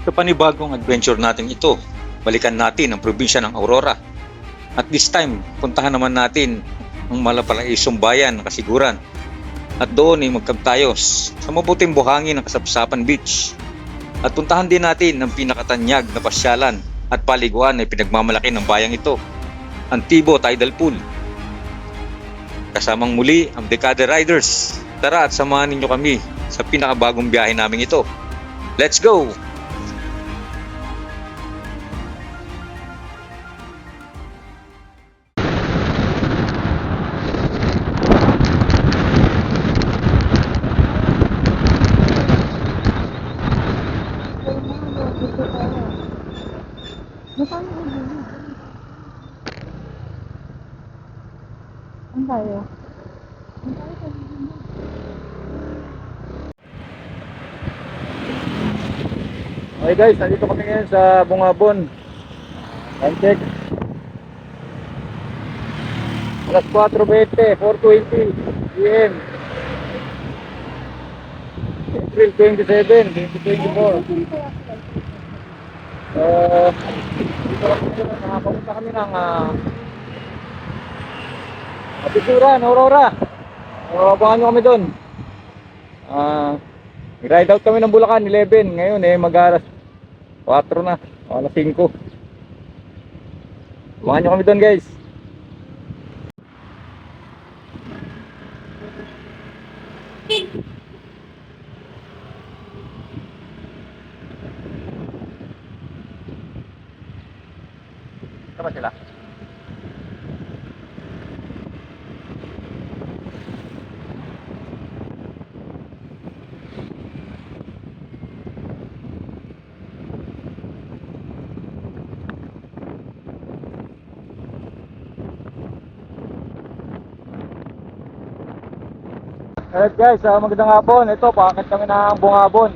Sa panibagong adventure natin ito, balikan natin ang probinsya ng Aurora. At this time, puntahan naman natin ang malapalaisong bayan ng Kasiguran. At doon ay magkab tayo sa mabuting buhangin ng Kasapsapan Beach. At puntahan din natin ang pinakatanyag na pasyalan at paliguan na pinagmamalaki ng bayang ito, ang Tibo Tidal Pool. Kasamang muli ang Dekada Riders. Tara at samahan ninyo kami sa pinakabagong biyahe namin ito. Let's go! Ang tayo? Okay guys, nandito kami ngayon sa Bungabon. Time check. Alas 4:20, 4:20 PM. April 27, 2024. Dito kami nakapunta kami ng Kasiguran, Aurora. Abangan nyo kami doon. Ride out kami ng Bulacan 11. Ngayon mag-alas 4 na, alas 5. Abangan nyo kami doon guys. Tama sila. Alright guys, magandang hapon. Ito, paakit kami ng Bungabon.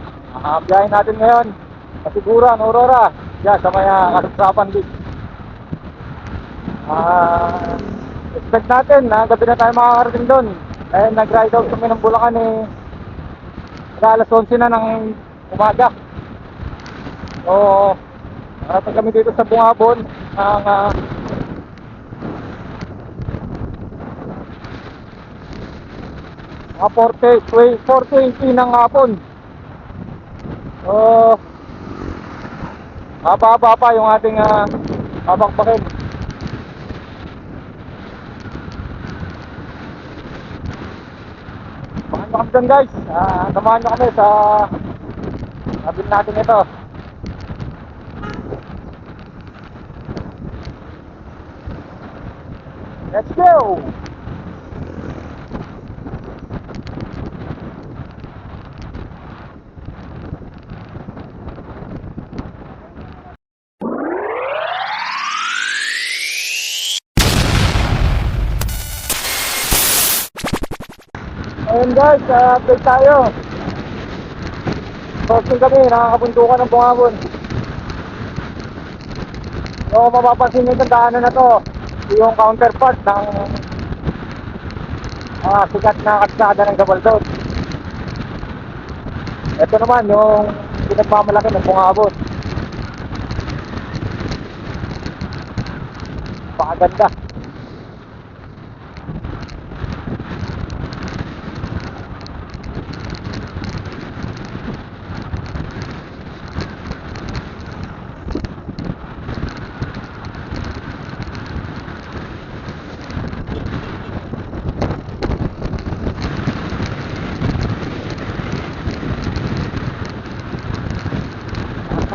Biyahin natin ngayon Kasiguran, Aurora. Diyan sa may Kasapsapan Beach. Expect natin na gabi na tayo makakarating doon. Nag-ride out kami ng Bulacan alas 11 na ng umaga. So, narating kami dito sa Bungabon ng mga 4:20 ng hapon. So, haba-haba pa yung ating babakbakin. Samahan nyo kami dyan guys. Samahan nyo kami sa nabil natin ito. Let's go! Ayun guys, update tayo. Crossing kami, nakakabundukan ng Bungabon. So mapapansin nyo itong daanan na to, yung counterpart ng sikat na kalsada ng Gabaldon. Ito naman yung pinagmamalaki ng Bungabon. Pakaganda.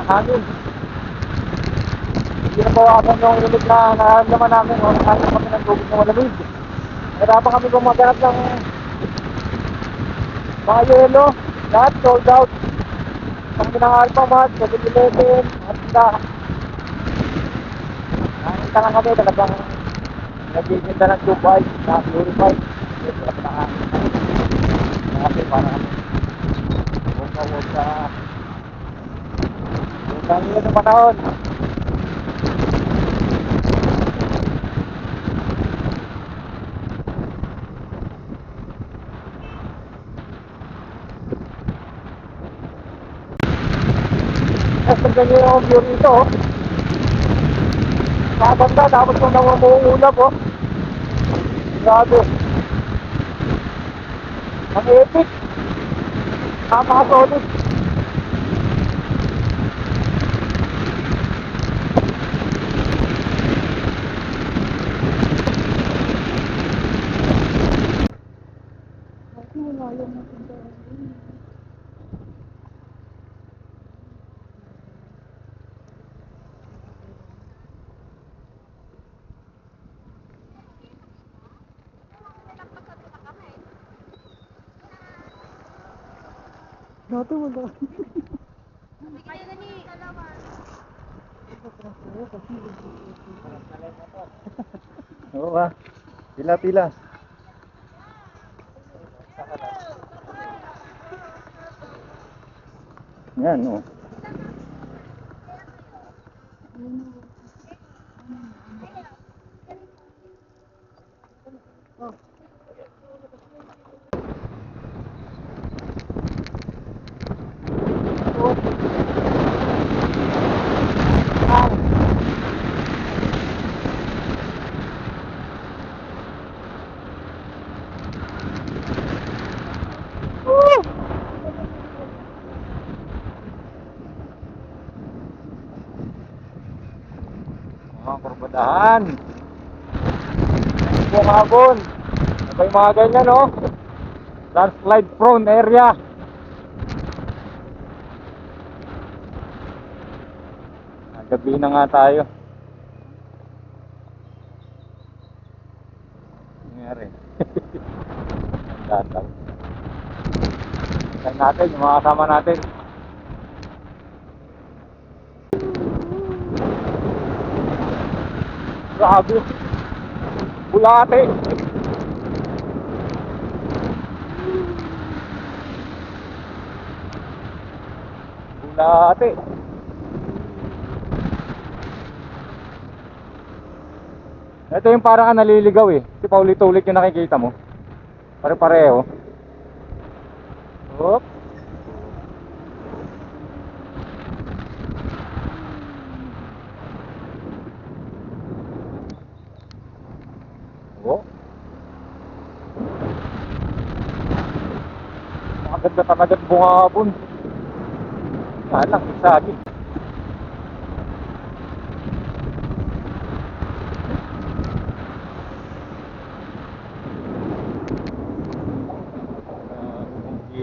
Hangin. Hindi na bawasan yung limit na nararamdaman namin o nakahanap kami ng tubig na malamig. Nahirapan kami kung maghanap ng mga yelo. Lahat sold out. Kami ng Alphamart, 7-Eleven, Handa. Nakita lang kami talagang nagtitinda ng 2.5 na purified. Kasi para kami huwag sa dami ng panahon. tignan nyo yung view rito, oh. Maganda, tapos kung namumuulap, oh. Grabe. Ang epic. Napaka-solid. Dati wala. Oo ba? Pila-pila. Yan, oh. Mga kurbadahan. Bungabon. Ano yung mga ganyan, no? Landslide prone area. Gabi na nga tayo. Nangyari. Dataw. Tignan natin yung mga kasama natin. Grabe. Bulate. Bulate. Ito yung parang ka naliligaw eh. Si paulit-ulit yung nakikita mo. Pare-pareho. Hop. Oh. Maganda talaga bungabon. Anak, isagi.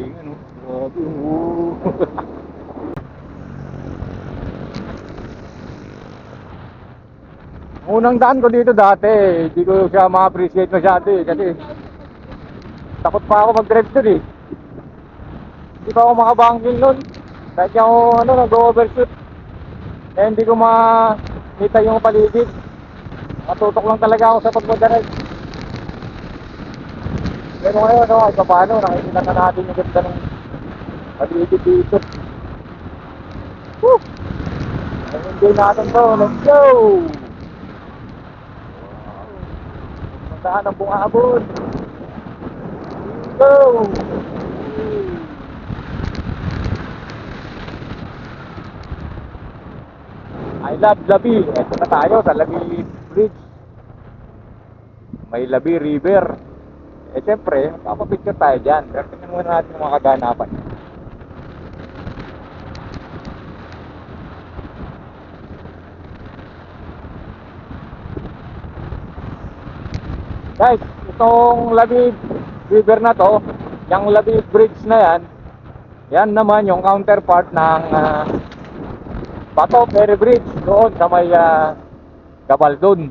Ano? Grabe. Unang daan ko dito dati, hindi ko siya ma-appreciate masyado eh, kasi takot pa ako mag-drive dun eh. Hindi pa ako makabangking nun. Kahit ako nag-overshoot. Eh hindi ko makita yung paligid. Matutok lang talaga ako sa pag-drive. Pero ngayon, kahit pa paano, nakikita na natin yung ganda ng paligid dito. Woo! Enjoy natin to, let's go! Saan ang bungabon? Let's go! I love Labi. Ito na tayo sa Labi Bridge. May Labi River. Eh syempre, papapicture tayo dyan. Pero tingnan muna natin yung mga kaganapan. Guys, itong Labi River na to, yung Labi Bridge na yan, yan naman yung counterpart ng Bato Ferry Bridge doon sa may Gabaldon.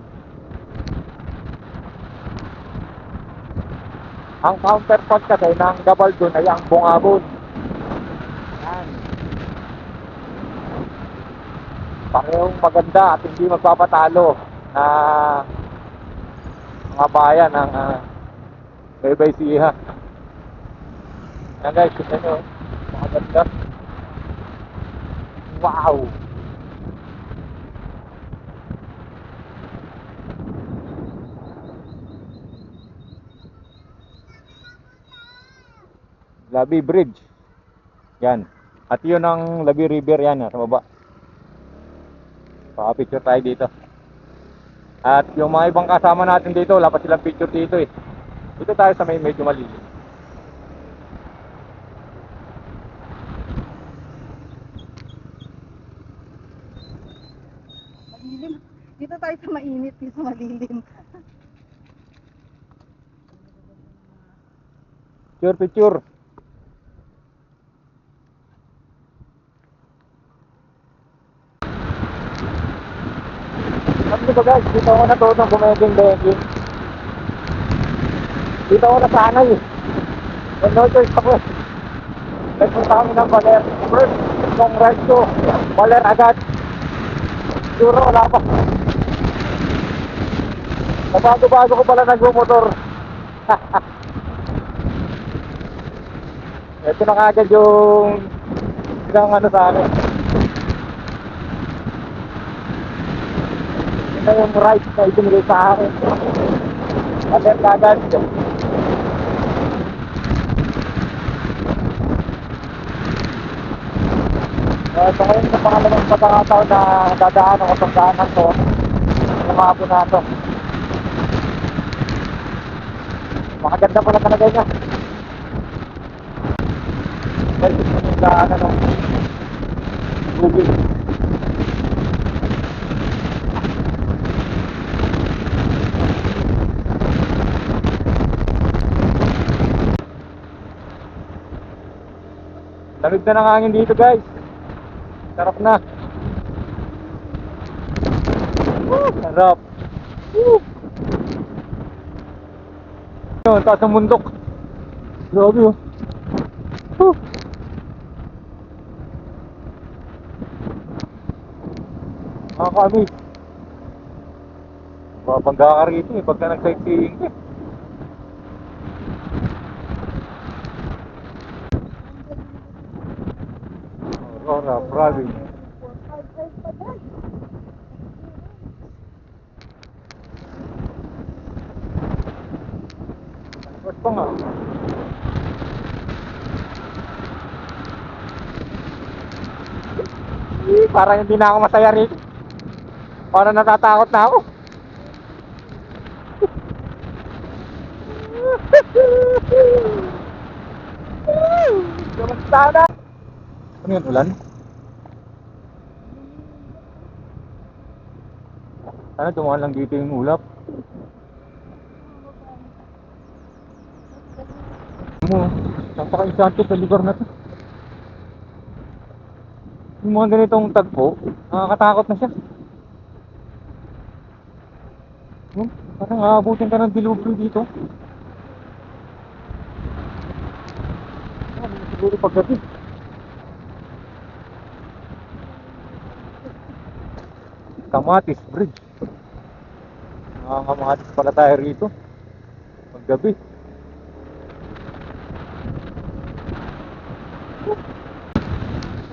Ang counterpart kasi ng Gabaldon ay ang Bungabon. Yan. Parehong maganda at hindi magpapatalo na mga bayan ng Nueva Ecija. Yan guys, tignan nyo. Maganda. Wow! Labi Bridge. Yan. At yun ang Labi River yan sa baba. Picture tayo dito. At yung mga ibang kasama natin dito, wala pa silang picture dito eh. Dito tayo sa may medyo malilim. Malilim. Dito tayo sa mainit, dito sa malilim. Picture, picture. Sabi ko guys, dito ako natutong bumeding-bending. Dito ako nasanay eh. And no choice ako eh. Nagpunta kami ng Baler. First, yung ride ko, Baler agad. Siguro wala pa. Nabago-bago ko pala nagmumotor. Ito na kagad yung isang ano sa akin. Ito yung ride na ibinigay sa akin. Baler kagad. So ngayon sa pangalawang pagkakataon na dadaan ako sa daanan to, yung mga po na to. Makaganda pala talaga niya. Dahil ito yung daanan ng tubig. Lamig na ng hangin dito guys. Sarap na. Sarap. Yun, taas ng bundok. Grabe oh. Nakakaamis. Mapangga ka rito eh, pagka nag-sightseeing ka. Aurora Province. Tapos pa nga. Parang hindi na ako masaya rito. Parang natatakot na ako. Kamusta na? Ano yung ulan? Sana tumahan lang dito yung ulap. Mo, napaka-insante sa lugar na to. Yung mga ganitong tagpo, nakakatakot na siya. Parang aabutin ka ng dilubyo dito. Siguro paggabi. Kamatis Bridge. Nakakamatis pala tayo rito. Paggabi.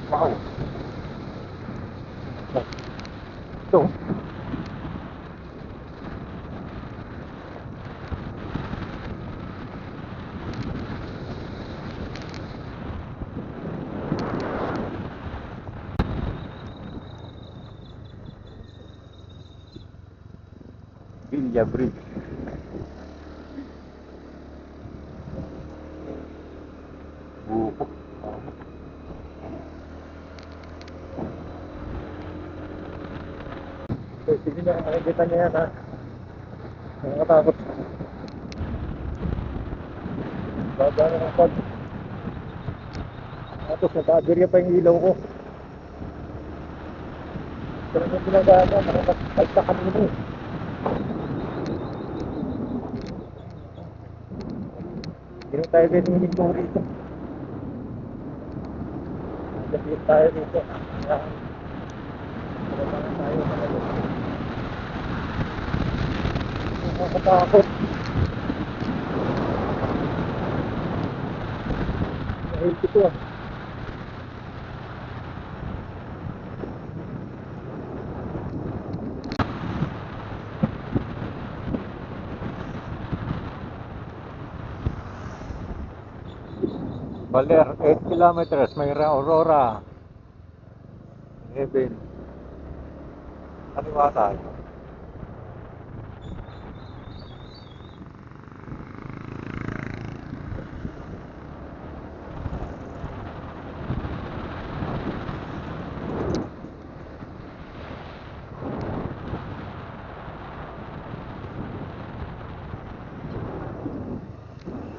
Wow. Ito. Villa Bridge. Buko. Sige na, nakikita niya yan ha. Nakakatakot. Baba na ng pag. Tapos naka-aberya pa yung ilaw ko. Pero yung ginagawa, nakakapagta kami mo. Hindi na tayo pwede huminto rito. Kasi tayo rito. Kaya tayo talaga. Nakakatakot. Dahil ito ah. Baler, 8 kilometers, may Aurora. Heaven. Kaliwa tayo.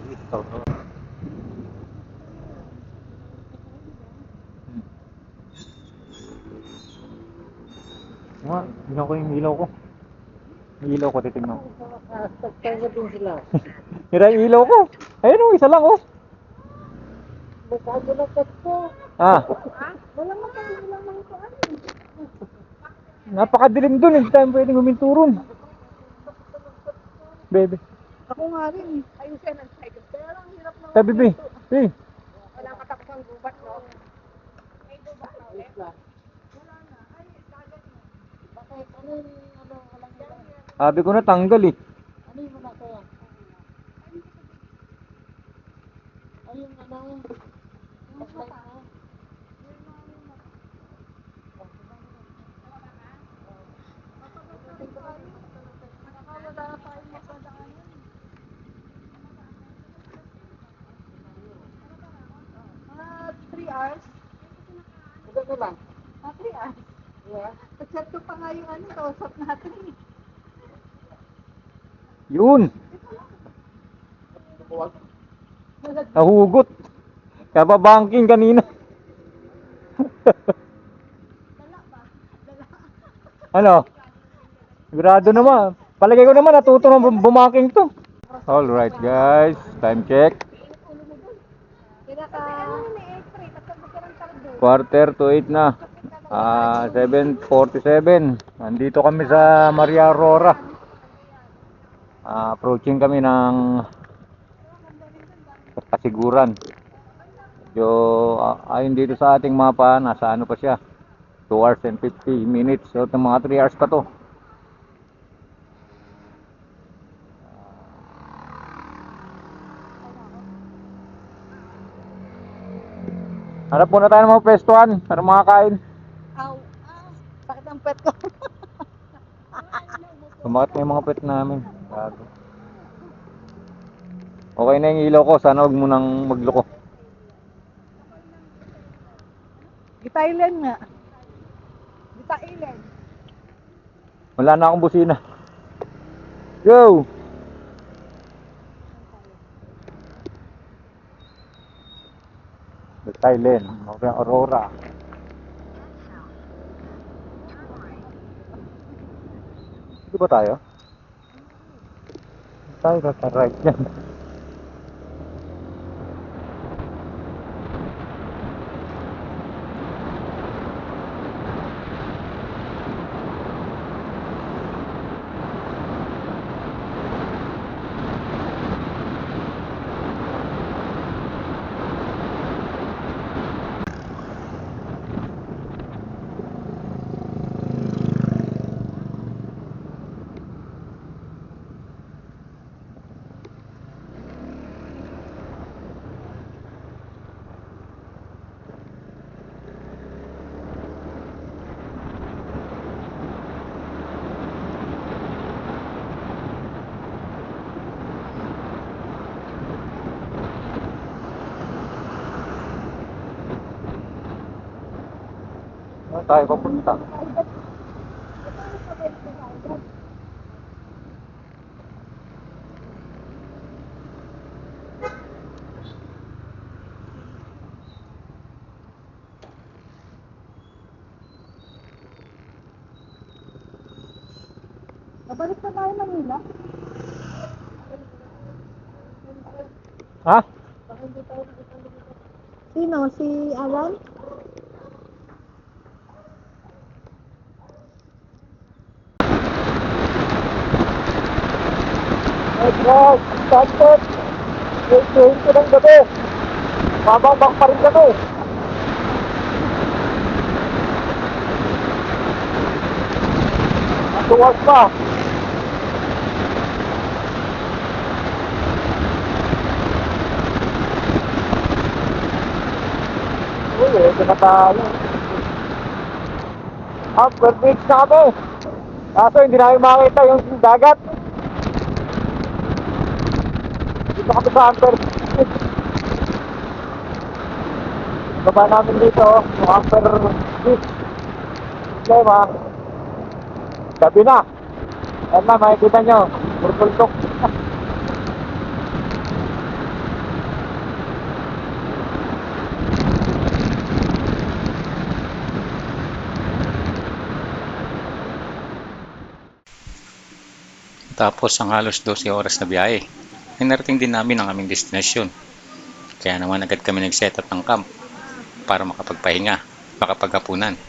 Ito, no? Ginaw ko yung ilaw ko. Yung ilaw ko, titignan ko. Kaya din sila. Mira yung ilaw ko. Ayun o, isa lang oh. Mukha mo na ko. Ah, Wala mo kayo lang ng kuan. napakadilim dun. Hindi tayo pwedeng huminturong. Bebe. Ako nga rin. Ayun siya nag-cycle. Pero ang hirap na. Sabi, Bebe. Bebe. Wala katakbang gubat, no? May gubat na ulit. Bakit? Ano yung walang ilang? Sabi ko na tanggal eh. Ano yung muna kaya? Ayun ano? Yung mata. Nakawala tayong magdadaanan. 3 hours. Ganito lang. 3 hours. Yeah. Pag-chat ko pa nga yung kausap natin. Yun. Nahugot. Kababanking kanina. Ano? Sigurado naman. Palagay ko naman natuto na bumaking to. Alright guys, time check. Quarter to 8 na. 7:47. Nandito kami sa Maria Aurora. Approaching kami ng Kasiguran. Medyo ayon dito sa ating mapa, nasa ano pa siya? 2 hours and 50 minutes. So mga 3 hours pa to. Hanap muna tayo ng mga pwestuhan para makakain. Aw. Bakit ang pet ko? Sumakit na yung mga pet namin. Gago. Okay na yung ilaw ko. Sana huwag mo nang magloko. Gitailen nga. Gitailen. Wala na akong busina. Go! Thailand, Aurora. Dito ba tayo? Tayo sa right yan. Saan tayo papunta? Nabalik na tayo Manila. Ha? Sino? Si Alan? Guys, sunset. 8:20 ng gabi. Mababak pa rin kami. Tuwas pa. Uy, ito na tayo. Upper beach na kami. Kaso hindi namin makita yung dagat. Dito kami sa Amper. Baba namin dito, yung Amper Beach. Problema, gabi na. Ayan na, makikita nyo. Purtultok. Tapos ang halos 12 oras na biyahe, ay narating din namin ang aming destinasyon. Kaya naman agad kami nag-set up ng camp para makapagpahinga, makapaghapunan.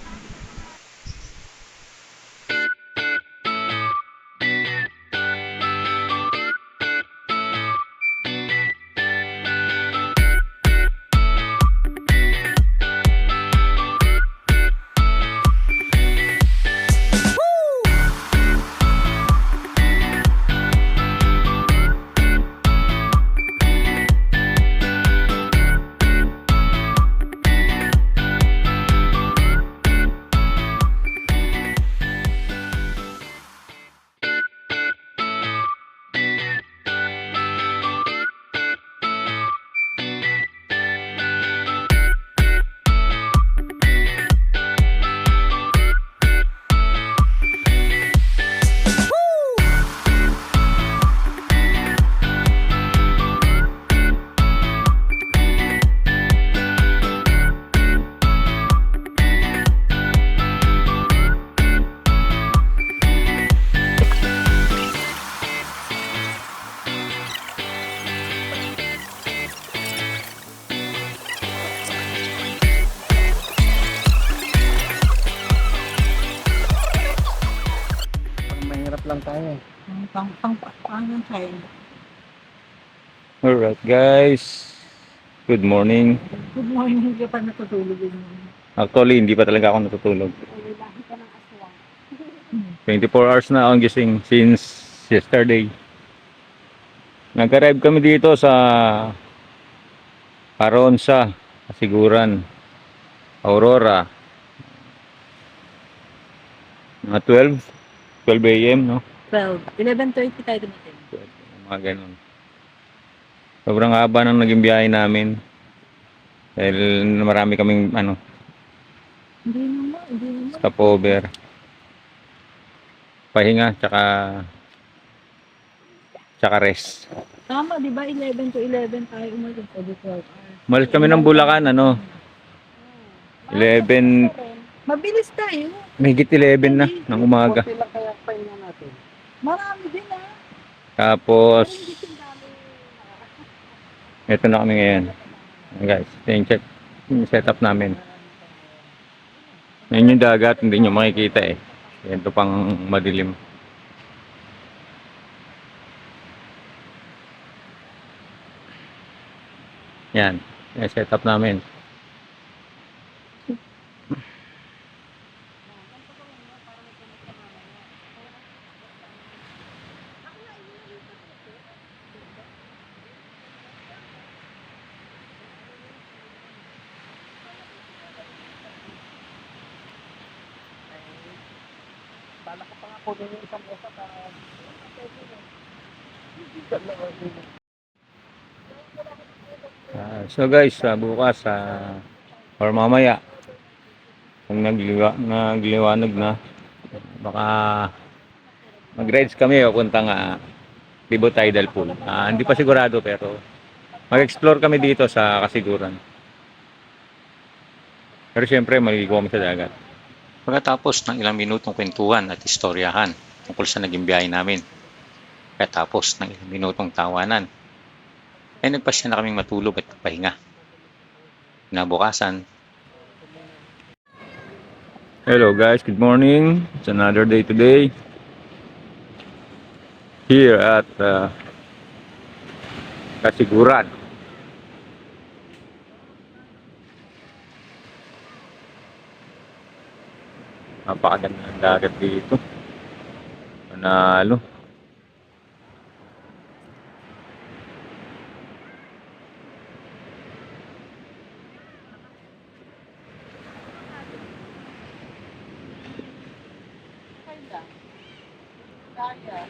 Mahirap lang tayo. Pang kain. Alright guys, good morning. Good morning, hindi pa natutulog yun. Actually, hindi pa talaga ako natutulog. Lahi ka ng aswang. 24 hours na akong gising since yesterday. Nag-arrive kami dito sa Paronsa, Kasiguran, Aurora. Mga 12 a.m. no? 12. 11:30 tayo dumating. Mga ganun. Sobrang haba ng naging biyahe namin. Dahil marami kaming Hindi naman. stopover. Pahinga, tsaka rest. Tama, di ba? 11 to 11 tayo umalis. O di 12 hours. Malis kami ng Bulacan, 11, Mabilis tayo. mahigit 11 na ng umaga. Kaya pahinga natin. Marami din Tapos, Hindi kasi dami. eto na kami ngayon. Guys, check yung setup namin. Yan yung dagat, hindi nyo makikita eh. Yan to pang madilim. Yan, yung setup namin. Bala ko pa nga po yung isang osa para So guys, bukas or mamaya kung nagliwanag na, baka mag-rides kami o puntang Libo Tidal Pool. Hindi pa sigurado pero mag-explore kami dito sa Kasiguran. Pero syempre maligo kami sa dagat. Pagkatapos ng ilang minutong kwentuhan at istoryahan tungkol sa naging biyahe namin, pagkatapos ng ilang minutong tawanan, ay nagpasya na kaming matulog at pahinga. Kinabukasan, Hello guys, good morning. It's another day today. Here at Kasiguran. Napakaganda ng dagat dito. Panalo. Kaya.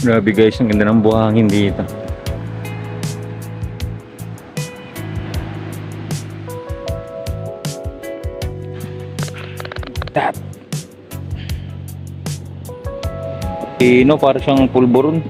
Grabe guys, ang ganda ng buhangin dito. Tap. Pino, para siyang pulburon.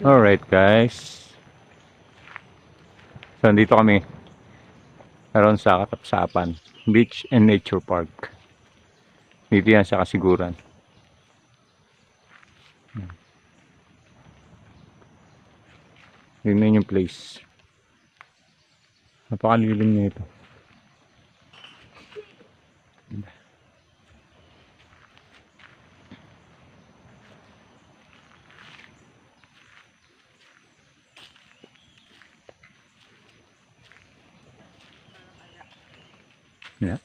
Alright guys. So nandito kami around sa Katapsapan Beach and Nature Park. Dito yan sa Kasiguran. Yun yung place. Napakalilim na ito. Yeah.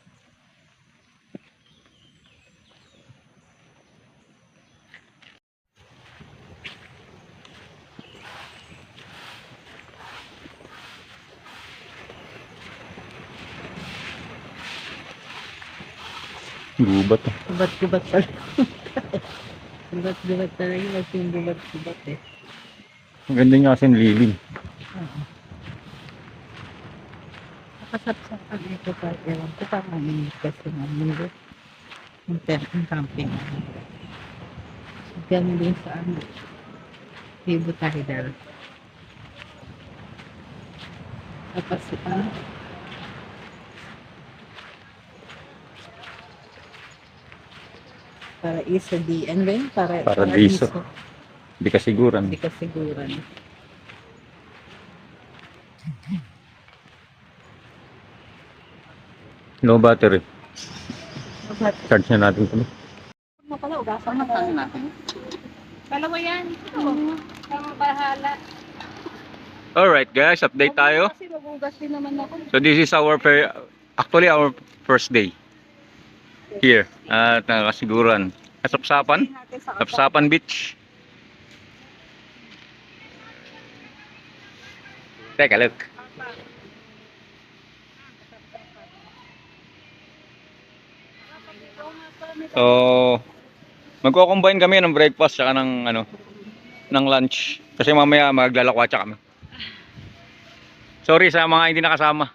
Gubat ah. Gubat-gubat pala. Gubat-gubat talaga. Mas yung gubat-gubat eh. Ang ganda niya kasi lilim. Nakasapsapan ito pa. Ewan ko pa mainit kasi ng mundo. Yung camping. Ganun din sa ano. Libo Tahidal. Tapos ano. Paraiso DN ba yun? Paradiso. Hindi kasiguran. Hindi kasiguran. No battery. Bakit? Charge na natin ito. Ano pala, ugasan na tayo natin. Dalawa yan. Kaya bahala. Alright guys, update tayo. Kasi magugas din naman ako. So this is our actually our first day here at Kasiguran. Kasapsapan. Kasapsapan Beach. Teka, look. So, magko-combine kami ng breakfast saka ng ng lunch kasi mamaya maglalakwatsa kami. Sorry sa mga hindi nakasama.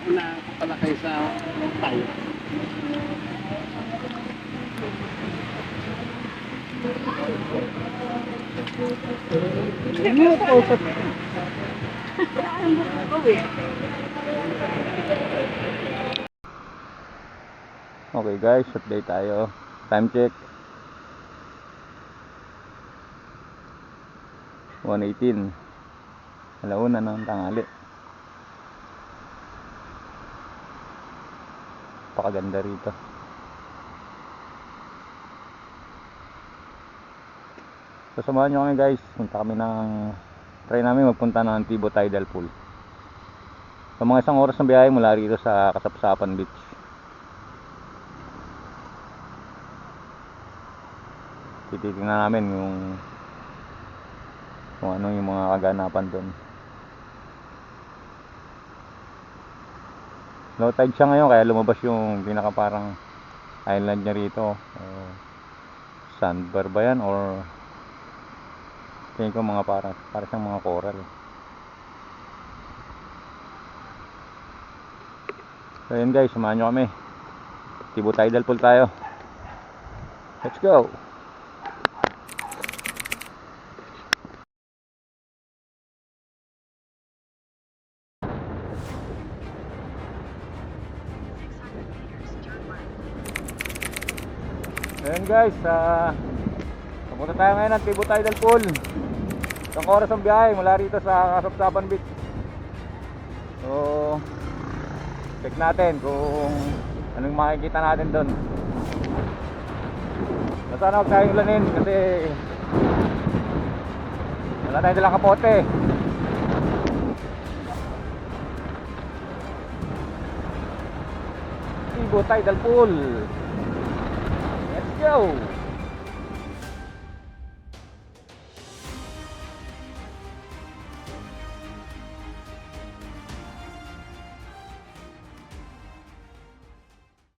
Una ko pala kayo sa tayo. Okay guys, update tayo. Time check. 1:18. Alauna ng tanghali. Pakaganda rito. So samahan nyo kami guys, punta kami try namin magpunta ng Tibo Tidal Pool. So mga isang oras ng biyahe mula rito sa Kasapsapan Beach. Titignan namin kung ano yung mga kaganapan doon. Low tide siya ngayon kaya lumabas yung pinaka parang island niya rito. Sandbar ba yan or tingin ko mga para siyang mga coral. So yun guys, samahan nyo kami. Tibo Tidal Pool tayo. Let's go! Ayan guys, papunta tayo ngayon ng Tibo Tidal Pool. Isang oras ang biyahe mula rito sa Kasapsapan Beach. So check natin kung anong makikita natin doon. Sana huwag tayong ulanin kasi wala tayong dalang kapote. Tibo Tidal Pool. Let's go!